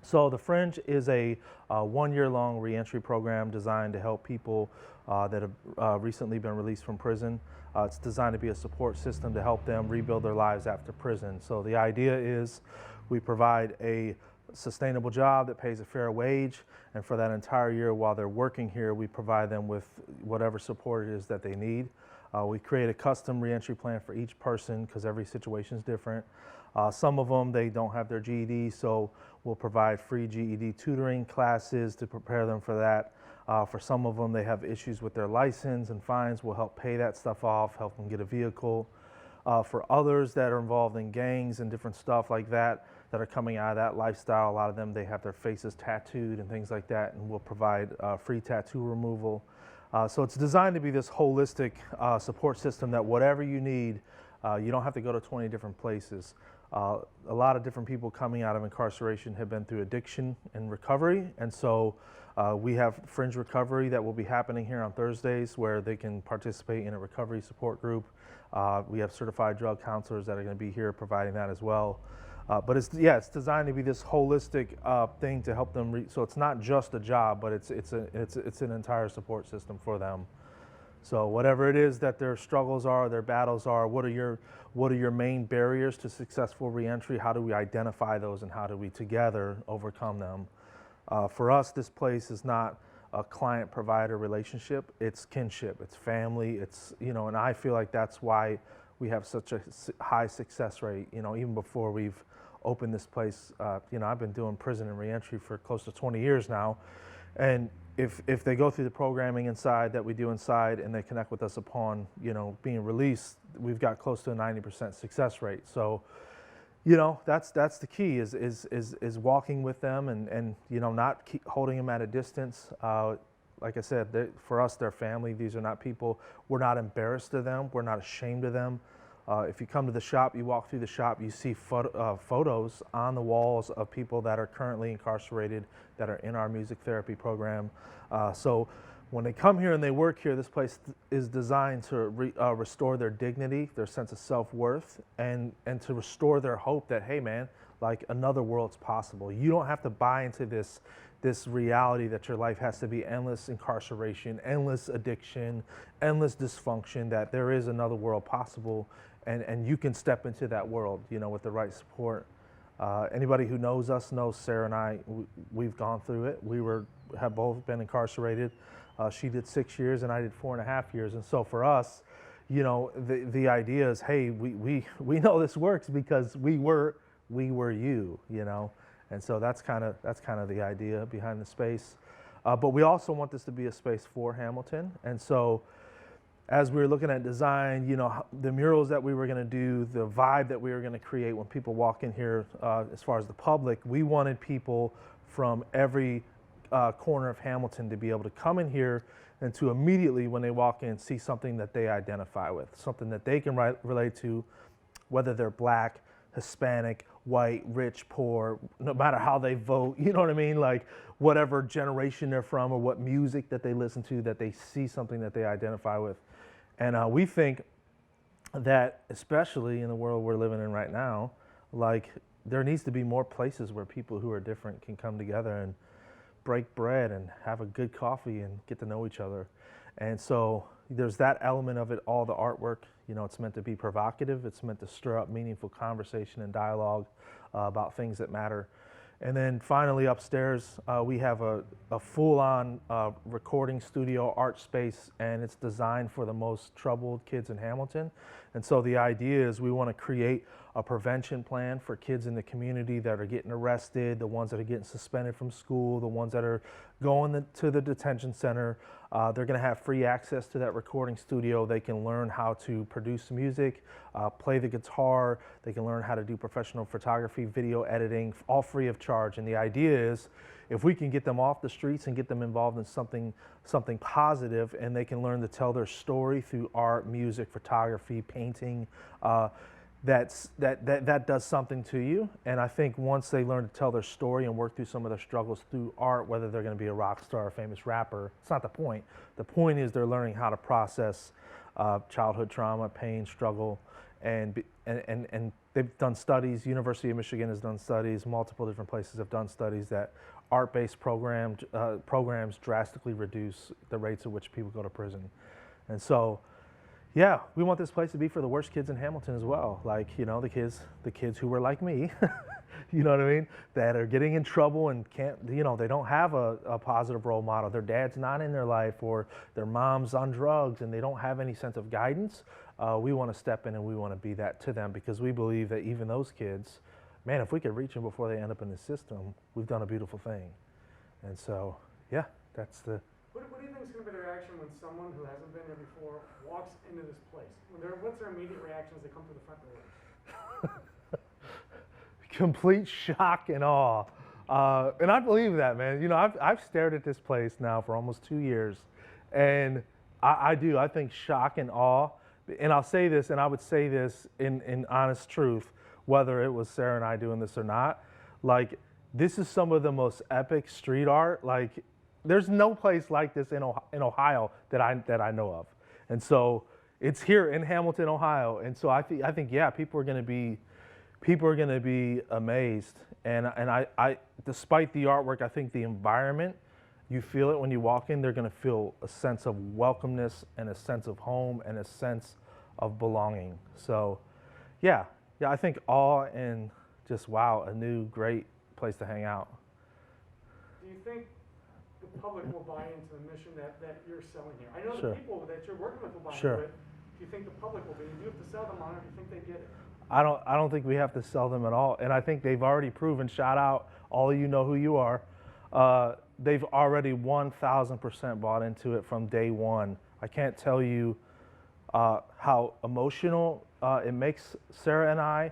So the Fringe is a 1-year-long reentry program designed to help people that have recently been released from prison. It's designed to be a support system to help them rebuild their lives after prison. So the idea is we provide a sustainable job that pays a fair wage, and for that entire year while they're working here, we provide them with whatever support it is that they need. We create a custom reentry plan for each person because every situation is different. Some of them, they don't have their GED, so we'll provide free GED tutoring classes to prepare them for that. For some of them, they have issues with their license and fines. We'll help pay that stuff off, help them get a vehicle. For others that are involved in gangs and different stuff like that, that are coming out of that lifestyle, a lot of them, they have their faces tattooed and things like that, and we'll provide free tattoo removal. So it's designed to be this holistic support system that whatever you need, you don't have to go to 20 different places. A lot of different people coming out of incarceration have been through addiction and recovery, and so we have Fringe Recovery that will be happening here on Thursdays where they can participate in a recovery support group. We have certified drug counselors that are going to be here providing that as well. But it's designed to be this holistic thing to help them. So it's not just a job, but it's an entire support system for them. So whatever it is that their struggles are, their battles are, what are your main barriers to successful reentry? How do we identify those, and how do we together overcome them? For us, this place is not a client-provider relationship. It's kinship. It's family. It's, and I feel like that's why we have such a high success rate. Even before we've opened this place, I've been doing prison and reentry for close to 20 years now, and if they go through the programming inside that we do inside and they connect with us upon being released, we've got close to a 90% success rate. So that's the key is walking with them and not holding them at a distance. Like I said, for us, they're family. These are not people, we're not embarrassed of them, we're not ashamed of them. If you come to the shop, you walk through the shop, you see photos on the walls of people that are currently incarcerated that are in our music therapy program. So when they come here and they work here, this place is designed to restore their dignity, their sense of self-worth, and to restore their hope that, hey man, like another world's possible. You don't have to buy into this reality that your life has to be endless incarceration, endless addiction, endless dysfunction, that there is another world possible, and you can step into that world, with the right support. Anybody who knows us knows Sarah and I, we've gone through it. We have both been incarcerated. She did 6 years and I did 4.5 years. And so for us, the idea is, hey, we know this works because we were you, And so that's kind of the idea behind the space. But we also want this to be a space for Hamilton. And so as we were looking at design, the murals that we were going to do, the vibe that we were going to create when people walk in here, as far as the public, we wanted people from every corner of Hamilton to be able to come in here and to immediately, when they walk in, see something that they identify with, something that they can relate to, whether they're Black, Hispanic, white, rich, poor, no matter how they vote, you know what I mean? Like whatever generation they're from or what music that they listen to, that they see something that they identify with. And we think that, especially in the world we're living in right now, like there needs to be more places where people who are different can come together and break bread and have a good coffee and get to know each other. And so there's that element of it, all the artwork. It's meant to be provocative. It's meant to stir up meaningful conversation and dialogue about things that matter. And then finally upstairs, we have a full-on recording studio art space, and it's designed for the most troubled kids in Hamilton. And so the idea is we want to create a prevention plan for kids in the community that are getting arrested, the ones that are getting suspended from school, the ones that are going to the detention center. They're going to have free access to that recording studio. They can learn how to produce music, play the guitar. They can learn how to do professional photography, video editing, all free of charge. And the idea is, if we can get them off the streets and get them involved in something positive, and they can learn to tell their story through art, music, photography, painting, that does something to you. And I think once they learn to tell their story and work through some of their struggles through art, whether they're going to be a rock star or a famous rapper, it's not the point. The point is they're learning how to process childhood trauma, pain, struggle, and they've done studies. University of Michigan has done studies. Multiple different places have done studies that art-based programs drastically reduce the rates at which people go to prison. And so, yeah, we want this place to be for the worst kids in Hamilton as well. Like, you know, the kids who were like me, you know what I mean, that are getting in trouble and can't, you know, they don't have a positive role model. Their dad's not in their life, or their mom's on drugs and they don't have any sense of guidance. We want to step in and we want to be that to them, because we believe that even those kids, man, if we could reach them before they end up in the system, we've done a beautiful thing. And so, yeah, that's the... What do you think is going to be the reaction when someone who hasn't been there before walks into this place? What's their immediate reaction as they come through the front door? Complete shock and awe. And I believe that, man. You know, I've stared at this place now for almost 2 years. And I think shock and awe. And I'll say this, and I would say this in honest truth, whether it was Sarah and I doing this or not. Like, this is some of the most epic street art. Like, there's no place like this in Ohio that I know of. And so it's here in Hamilton, Ohio. And so I think yeah, people are going to be amazed. And I despite the artwork, I think the environment, you feel it when you walk in. They're going to feel a sense of welcomeness and a sense of home and a sense of belonging. So yeah, I think awe and just wow, a new great place to hang out. Do you think the public will buy into the mission that you're selling here? I know Sure. the people that you're working with will buy Sure. into it. Do you think the public will be? Do you have to sell them on it? Do you think they get it? I don't think we have to sell them at all. And I think they've already proven, shout out, all of you know who you are. They've already 1,000% bought into it from day one. I can't tell you how emotional it makes Sarah and I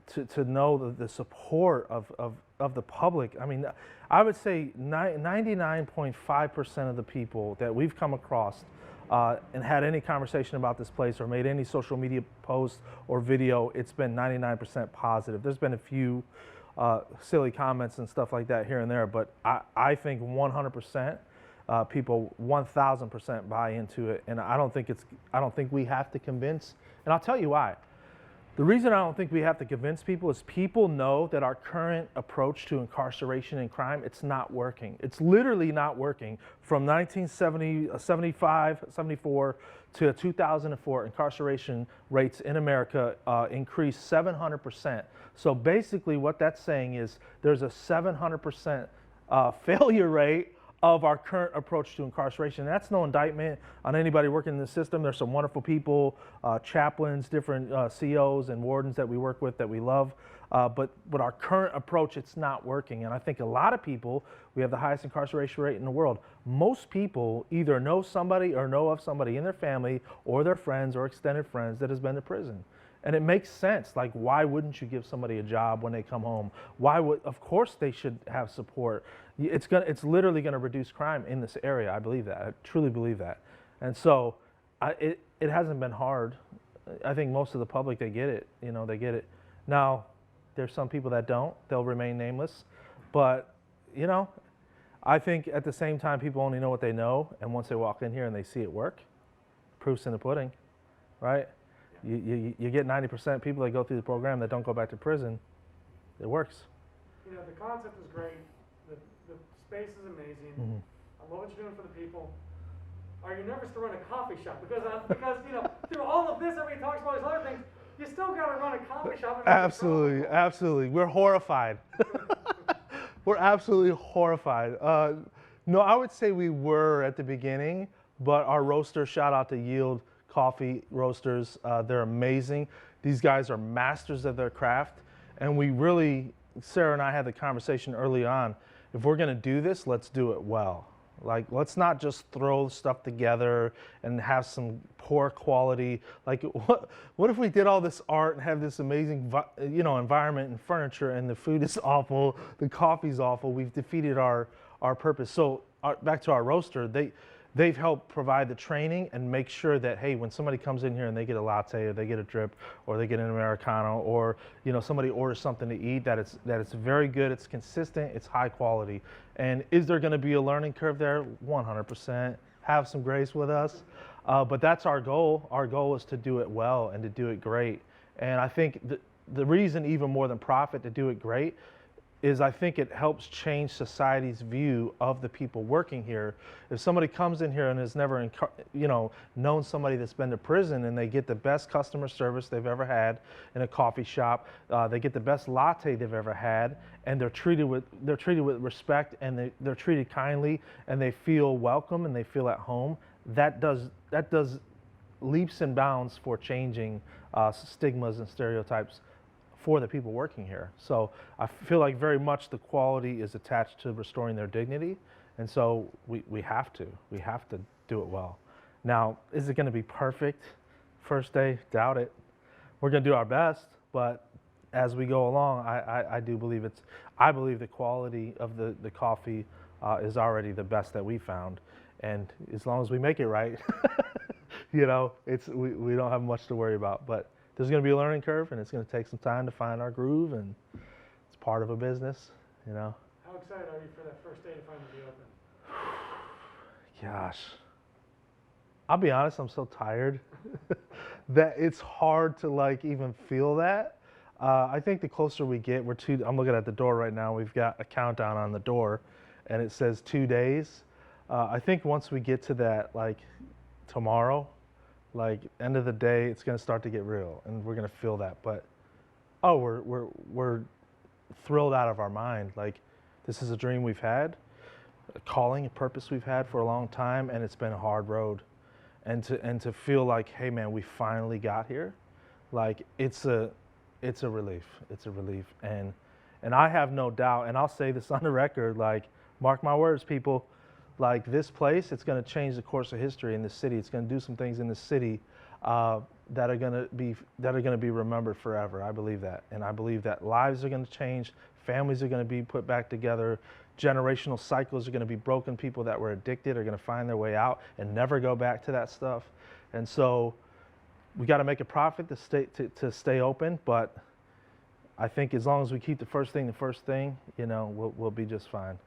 to know the support of the public. I mean, I would say 99.5% of the people that we've come across and had any conversation about this place or made any social media post or video, it's been 99% positive. There's been a few silly comments and stuff like that here and there, but I think 100% people 1,000% buy into it, and I don't think we have to convince. And I'll tell you why. The reason I don't think we have to convince people is people know that our current approach to incarceration and crime, it's not working. It's literally not working. From 1975, 74 to 2004, incarceration rates in America increased 700%. So basically what that's saying is there's a 700% failure rate of our current approach to incarceration. That's no indictment on anybody working in the system. There's some wonderful people, chaplains, different COs and wardens that we work with that we love. But our current approach, it's not working. And I think a lot of people, we have the highest incarceration rate in the world. Most people either know somebody or know of somebody in their family or their friends or extended friends that has been to prison. And it makes sense. Like, why wouldn't you give somebody a job when they come home? Of course they should have support. It's literally gonna reduce crime in this area. I believe that. I truly believe that. And so it hasn't been hard. I think most of the public, they get it. You know, they get it. Now, there's some people that don't. They'll remain nameless. But, you know, I think at the same time, people only know what they know. And once they walk in here and they see it work, proof's in the pudding, right? You get 90% people that go through the program that don't go back to prison. It works. You know, the concept is great. The space is amazing. Mm-hmm. I love what you're doing for the people. Are you nervous to run a coffee shop? Because you know, through all of this, everybody talks about these other things. You still got to run a coffee shop. Absolutely, absolutely. We're horrified. We're absolutely horrified. No, I would say we were at the beginning, but our roaster, shout out to Yield Coffee Roasters. They're amazing. These guys are masters of their craft. And we really, Sarah and I had the conversation early on, if we're gonna do this, let's do it well. Like, let's not just throw stuff together and have some poor quality. Like, what if we did all this art and have this amazing, environment and furniture, and the food is awful, the coffee's awful? We've defeated our purpose. So back to our roaster, they've helped provide the training and make sure that, hey, when somebody comes in here and they get a latte or they get a drip or they get an Americano, or somebody orders something to eat, that it's very good, it's consistent, it's high quality. And is there going to be a learning curve there? 100%. Have some grace with us. But that's our goal. Our goal is to do it well and to do it great. And I think the reason, even more than profit, to do it great is I think it helps change society's view of the people working here. If somebody comes in here and has never, known somebody that's been to prison, and they get the best customer service they've ever had in a coffee shop, they get the best latte they've ever had, and they're treated with respect, and they're treated kindly, and they feel welcome and they feel at home. That does leaps and bounds for changing stigmas and stereotypes for the people working here. So I feel like very much the quality is attached to restoring their dignity, and so we have to do it well. Now, is it going to be perfect first day? Doubt it. We're going to do our best, but as we go along, I do believe I believe the quality of the coffee is already the best that we found, and as long as we make it right, we don't have much to worry about. But there's going to be a learning curve, and it's going to take some time to find our groove, and it's part of a business, How excited are you for that first day to finally be open? Gosh, I'll be honest, I'm so tired that it's hard to even feel that. I think the closer we get, I'm looking at the door right now, we've got a countdown on the door, and it says 2 days. I think once we get to that, tomorrow, end of the day, it's going to start to get real, and we're going to feel that. But we're thrilled out of our mind. This is a dream we've had, a calling, a purpose we've had for a long time, and it's been a hard road. And to feel like, hey man, we finally got here, it's a relief. It's a relief, and I have no doubt, and I'll say this on the record, mark my words, people. This place, it's going to change the course of history in this city. It's going to do some things in this city that are going to be remembered forever. I believe that, and I believe that lives are going to change, families are going to be put back together, generational cycles are going to be broken. People that were addicted are going to find their way out and never go back to that stuff. And so we got to make a profit to stay open. But I think as long as we keep the first thing, we'll be just fine.